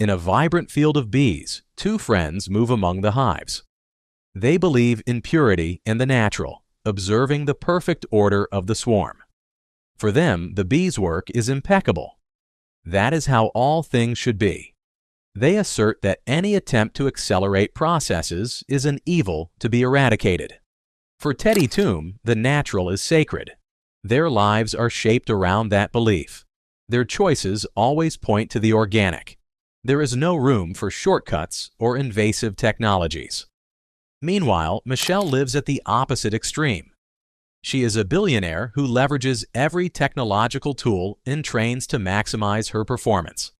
In a vibrant field of bees, two friends move among the hives. They believe in purity and the natural, observing the perfect order of the swarm. For them, the bees' work is impeccable. That is how all things should be. They assert that any attempt to accelerate processes is an evil to be eradicated. For Teddy Toome, the natural is sacred. Their lives are shaped around that belief. Their choices always point to the organic. There is no room for shortcuts or invasive technologies. Meanwhile, Michelle lives at the opposite extreme. She is a billionaire who leverages every technological tool and trains to maximize her performance.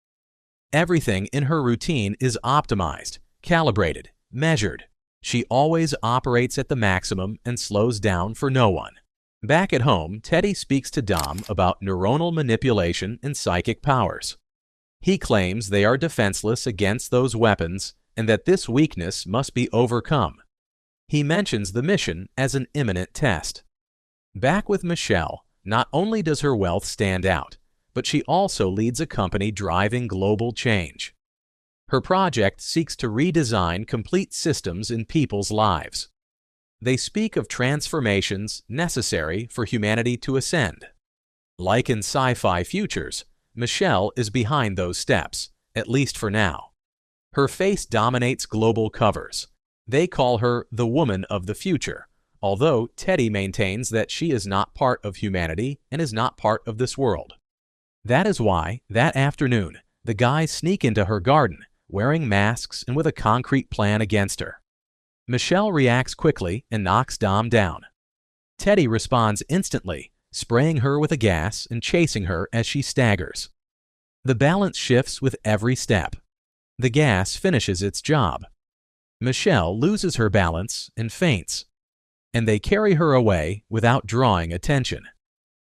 Everything in her routine is optimized, calibrated, measured. She always operates at the maximum and slows down for no one. Back at home, Teddy speaks to Dom about neuronal manipulation and psychic powers. He claims they are defenseless against those weapons and that this weakness must be overcome. He mentions the mission as an imminent test. Back with Michelle, not only does her wealth stand out, but she also leads a company driving global change. Her project seeks to redesign complete systems in people's lives. They speak of transformations necessary for humanity to ascend. Like in sci-fi futures, Michelle is behind those steps, at least for now. Her face dominates global covers. They call her the woman of the future, although Teddy maintains that she is not part of humanity and is not part of this world. That is why, that afternoon, the guys sneak into her garden, wearing masks and with a concrete plan against her. Michelle reacts quickly and knocks Dom down. Teddy responds instantly, spraying her with a gas and chasing her as she staggers. The balance shifts with every step. The gas finishes its job. Michelle loses her balance and faints, and they carry her away without drawing attention.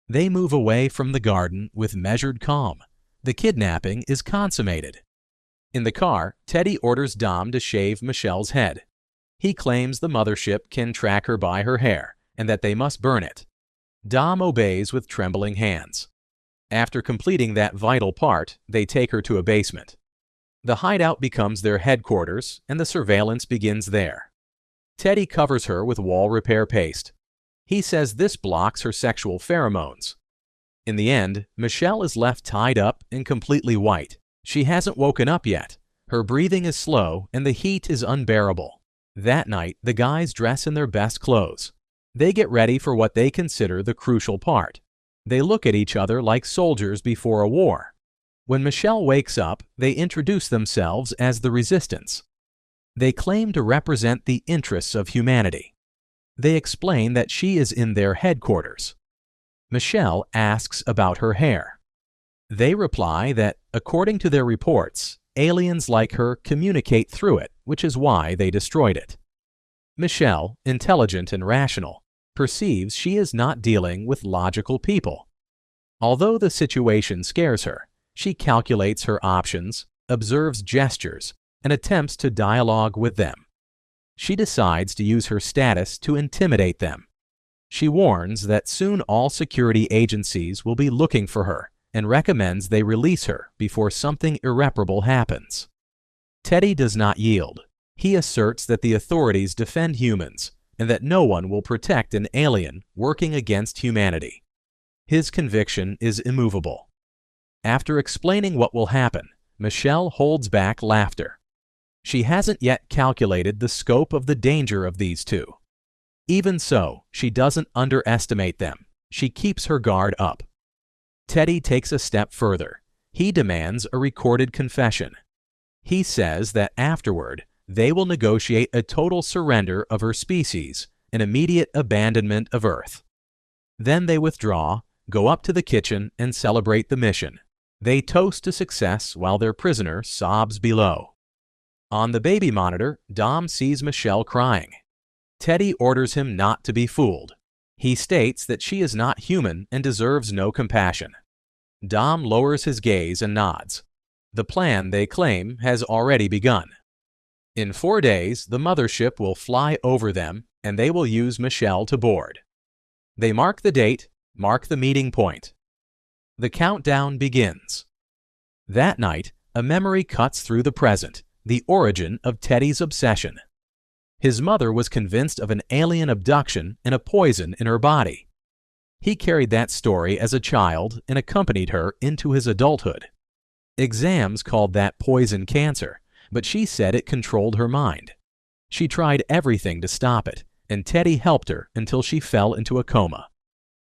They move away from the garden with measured calm. The kidnapping is consummated. In the car, Teddy orders Dom to shave Michelle's head. He claims the Mothership can track her by her hair and that they must burn it. Dom obeys with trembling hands. After completing that vital part, they take her to a basement. The hideout becomes their headquarters and the surveillance begins there. Teddy covers her with wall repair paste. He says this blocks her sexual pheromones. In the end, Michelle is left tied up and completely white. She hasn't woken up yet. Her breathing is slow and the heat is unbearable. That night, the guys dress in their best clothes. They get ready for what they consider the crucial part. They look at each other like soldiers before a war. When Michelle wakes up, they introduce themselves as the Resistance. They claim to represent the interests of humanity. They explain that she is in their headquarters. Michelle asks about her hair. They reply that, according to their reports, aliens like her communicate through it, which is why they destroyed it. Michelle, intelligent and rational, perceives she is not dealing with logical people. Although the situation scares her, she calculates her options, observes gestures, and attempts to dialogue with them. She decides to use her status to intimidate them. She warns that soon all security agencies will be looking for her and recommends they release her before something irreparable happens. Teddy does not yield. He asserts that the authorities defend humans and that no one will protect an alien working against humanity. His conviction is immovable. After explaining what will happen, Michelle holds back laughter. She hasn't yet calculated the scope of the danger of these two. Even so, she doesn't underestimate them. She keeps her guard up. Teddy takes a step further. He demands a recorded confession. He says that afterward, they will negotiate a total surrender of her species, an immediate abandonment of Earth. Then they withdraw, go up to the kitchen, and celebrate the mission. They toast to success while their prisoner sobs below. On the baby monitor, Dom sees Michelle crying. Teddy orders him not to be fooled. He states that she is not human and deserves no compassion. Dom lowers his gaze and nods. The plan, they claim, has already begun. In 4 days, the Mothership will fly over them, and they will use Michelle to board. They mark the date, mark the meeting point. The countdown begins. That night, a memory cuts through the present, the origin of Teddy's obsession. His mother was convinced of an alien abduction and a poison in her body. He carried that story as a child and accompanied her into his adulthood. Exams called that poison cancer, but she said it controlled her mind. She tried everything to stop it, and Teddy helped her until she fell into a coma.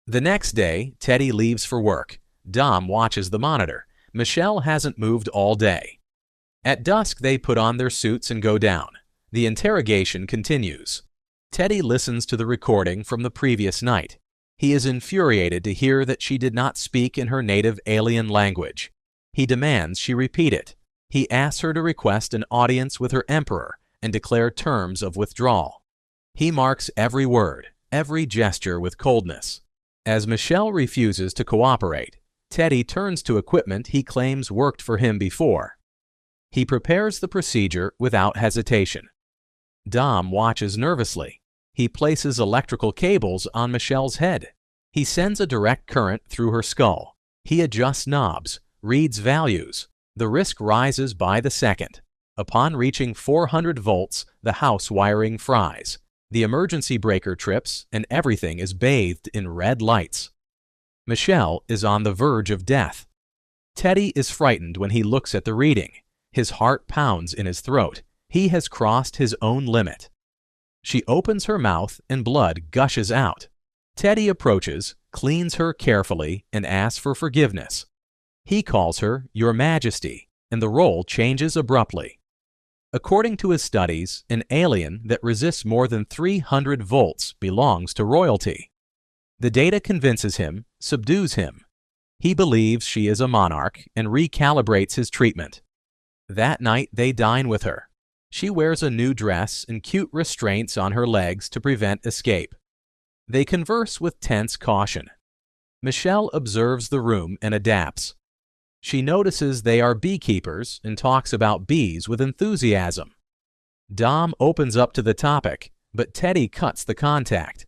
The next day, Teddy leaves for work. Dom watches the monitor. Michelle hasn't moved all day. At dusk, they put on their suits and go down. The interrogation continues. Teddy listens to the recording from the previous night. He is infuriated to hear that she did not speak in her native alien language. He demands she repeat it. He asks her to request an audience with her emperor and declare terms of withdrawal. He marks every word, every gesture with coldness. As Michelle refuses to cooperate, Teddy turns to equipment he claims worked for him before. He prepares the procedure without hesitation. Dom watches nervously. He places electrical cables on Michelle's head. He sends a direct current through her skull. He adjusts knobs, reads values. The risk rises by the second. Upon reaching 400 volts, the house wiring fries. The emergency breaker trips, and everything is bathed in red lights. Michelle is on the verge of death. Teddy is frightened when he looks at the reading. His heart pounds in his throat. He has crossed his own limit. She opens her mouth and blood gushes out. Teddy approaches, cleans her carefully, and asks for forgiveness. He calls her Your Majesty, and the role changes abruptly. According to his studies, an alien that resists more than 300 volts belongs to royalty. The data convinces him, subdues him. He believes she is a monarch and recalibrates his treatment. That night they dine with her. She wears a new dress and cute restraints on her legs to prevent escape. They converse with tense caution. Michelle observes the room and adapts. She notices they are beekeepers and talks about bees with enthusiasm. Dom opens up to the topic, but Teddy cuts the contact.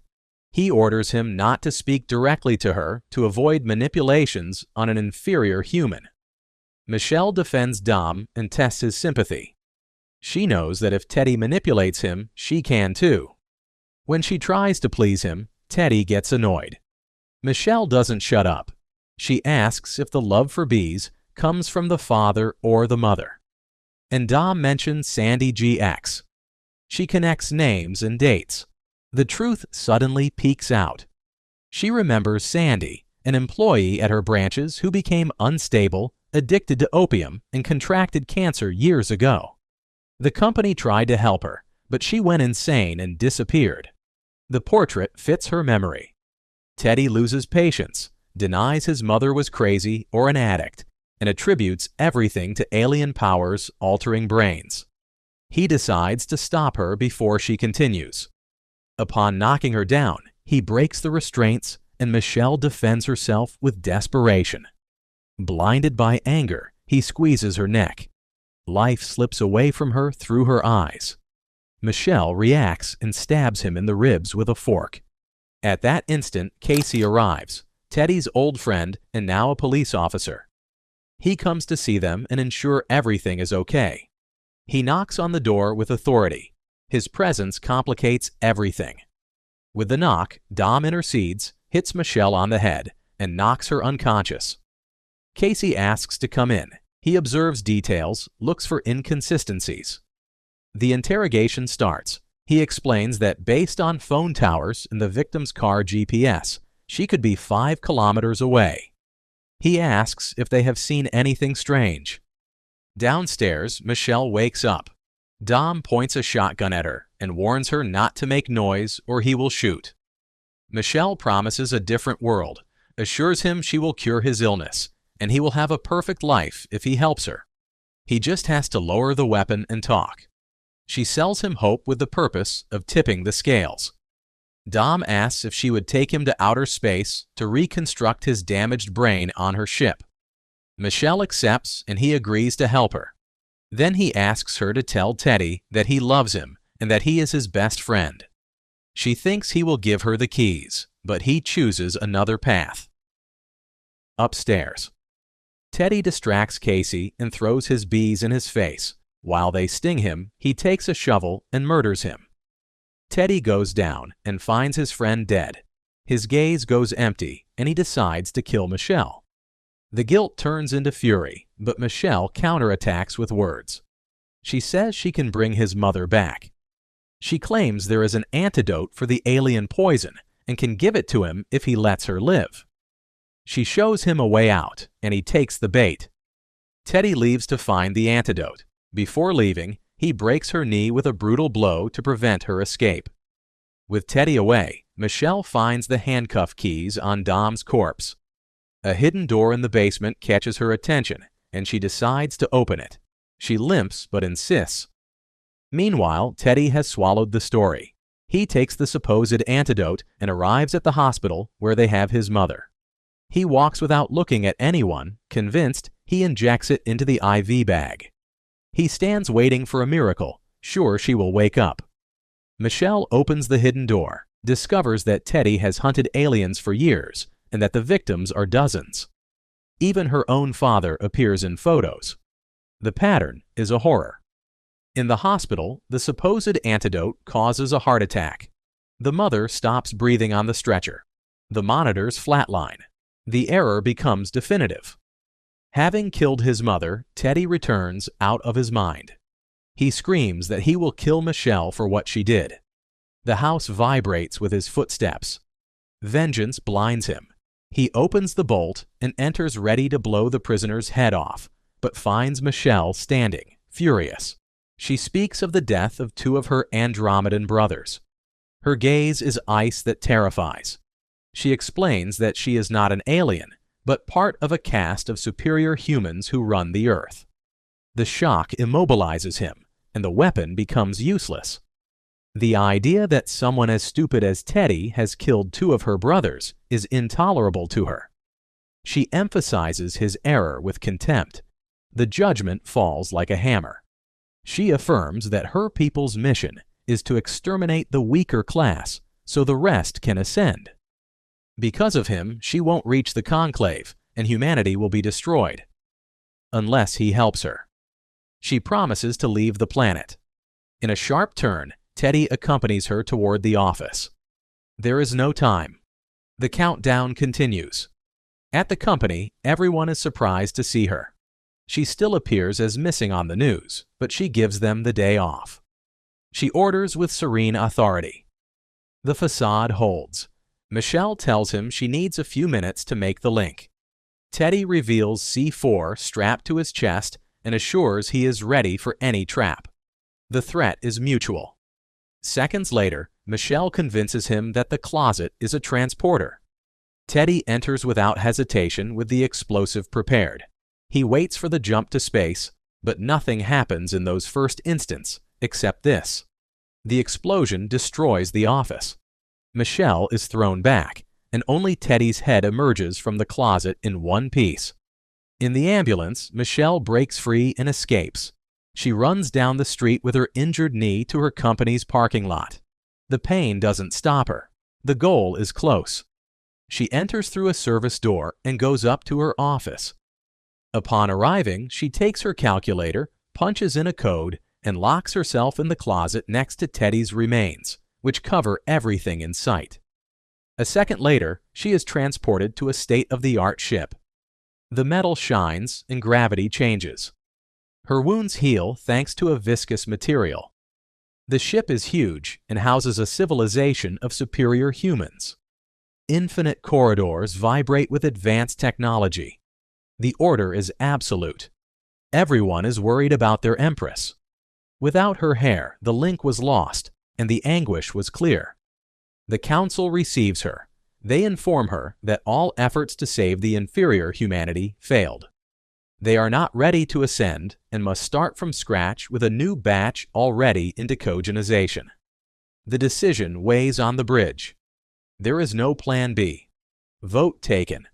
He orders him not to speak directly to her to avoid manipulations on an inferior human. Michelle defends Dom and tests his sympathy. She knows that if Teddy manipulates him, she can too. When she tries to please him, Teddy gets annoyed. Michelle doesn't shut up. She asks if the love for bees comes from the father or the mother. And Dom mentions Sandy GX. She connects names and dates. The truth suddenly peeks out. She remembers Sandy, an employee at her branches who became unstable, addicted to opium, and contracted cancer years ago. The company tried to help her, but she went insane and disappeared. The portrait fits her memory. Teddy loses patience, denies his mother was crazy or an addict, and attributes everything to alien powers altering brains. He decides to stop her before she continues. Upon knocking her down, he breaks the restraints, and Michelle defends herself with desperation. Blinded by anger, he squeezes her neck. Life slips away from her through her eyes. Michelle reacts and stabs him in the ribs with a fork. At that instant, Casey arrives, Teddy's old friend and now a police officer. He comes to see them and ensure everything is okay. He knocks on the door with authority. His presence complicates everything. With the knock, Dom intercedes, hits Michelle on the head, and knocks her unconscious. Casey asks to come in. He observes details, looks for inconsistencies. The interrogation starts. He explains that based on phone towers and the victim's car GPS, she could be 5 kilometers away. He asks if they have seen anything strange. Downstairs, Michelle wakes up. Dom points a shotgun at her and warns her not to make noise or he will shoot. Michelle promises a different world, assures him she will cure his illness, and he will have a perfect life if he helps her. He just has to lower the weapon and talk. She sells him hope with the purpose of tipping the scales. Dom asks if she would take him to outer space to reconstruct his damaged brain on her ship. Michelle accepts and he agrees to help her. Then he asks her to tell Teddy that he loves him and that he is his best friend. She thinks he will give her the keys, but he chooses another path. Upstairs. Teddy distracts Casey and throws his bees in his face. While they sting him, he takes a shovel and murders him. Teddy goes down and finds his friend dead. His gaze goes empty, and he decides to kill Michelle. The guilt turns into fury, but Michelle counterattacks with words. She says she can bring his mother back. She claims there is an antidote for the alien poison and can give it to him if he lets her live. She shows him a way out, and he takes the bait. Teddy leaves to find the antidote. Before leaving, he breaks her knee with a brutal blow to prevent her escape. With Teddy away, Michelle finds the handcuff keys on Dom's corpse. A hidden door in the basement catches her attention, and she decides to open it. She limps but insists. Meanwhile, Teddy has swallowed the story. He takes the supposed antidote and arrives at the hospital where they have his mother. He walks without looking at anyone, convinced he injects it into the IV bag. He stands waiting for a miracle, sure she will wake up. Michelle opens the hidden door, discovers that Teddy has hunted aliens for years and that the victims are dozens. Even her own father appears in photos. The pattern is a horror. In the hospital, the supposed antidote causes a heart attack. The mother stops breathing on the stretcher. The monitors flatline. The error becomes definitive. Having killed his mother, Teddy returns out of his mind. He screams that he will kill Michelle for what she did. The house vibrates with his footsteps. Vengeance blinds him. He opens the bolt and enters ready to blow the prisoner's head off, but finds Michelle standing, furious. She speaks of the death of two of her Andromedan brothers. Her gaze is ice that terrifies. She explains that she is not an alien, but part of a caste of superior humans who run the earth. The shock immobilizes him, and the weapon becomes useless. The idea that someone as stupid as Teddy has killed two of her brothers is intolerable to her. She emphasizes his error with contempt. The judgment falls like a hammer. She affirms that her people's mission is to exterminate the weaker class so the rest can ascend. Because of him, she won't reach the conclave, and humanity will be destroyed. Unless he helps her. She promises to leave the planet. In a sharp turn, Teddy accompanies her toward the office. There is no time. The countdown continues. At the company, everyone is surprised to see her. She still appears as missing on the news, but she gives them the day off. She orders with serene authority. The facade holds. Michelle tells him she needs a few minutes to make the link. Teddy reveals C4 strapped to his chest and assures he is ready for any trap. The threat is mutual. Seconds later, Michelle convinces him that the closet is a transporter. Teddy enters without hesitation with the explosive prepared. He waits for the jump to space, but nothing happens in those first instants except this. The explosion destroys the office. Michelle is thrown back, and only Teddy's head emerges from the closet in one piece. In the ambulance, Michelle breaks free and escapes. She runs down the street with her injured knee to her company's parking lot. The pain doesn't stop her. The goal is close. She enters through a service door and goes up to her office. Upon arriving, she takes her calculator, punches in a code, and locks herself in the closet next to Teddy's remains, which cover everything in sight. A second later, she is transported to a state-of-the-art ship. The metal shines and gravity changes. Her wounds heal thanks to a viscous material. The ship is huge and houses a civilization of superior humans. Infinite corridors vibrate with advanced technology. The order is absolute. Everyone is worried about their empress. Without her hair, the link was lost, and the anguish was clear. The council receives her. They inform her that all efforts to save the inferior humanity failed. They are not ready to ascend and must start from scratch with a new batch already in decogenization. The decision weighs on the bridge. There is no plan B. Vote taken.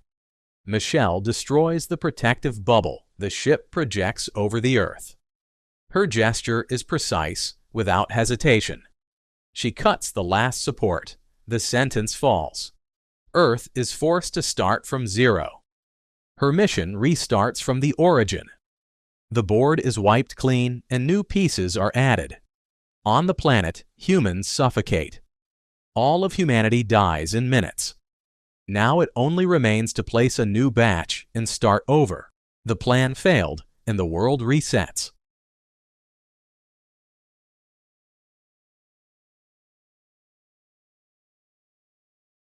Michelle destroys the protective bubble the ship projects over the earth. Her gesture is precise, without hesitation. She cuts the last support. The sentence falls. Earth is forced to start from zero. Her mission restarts from the origin. The board is wiped clean and new pieces are added. On the planet, humans suffocate. All of humanity dies in minutes. Now it only remains to place a new batch and start over. The plan failed, and the world resets.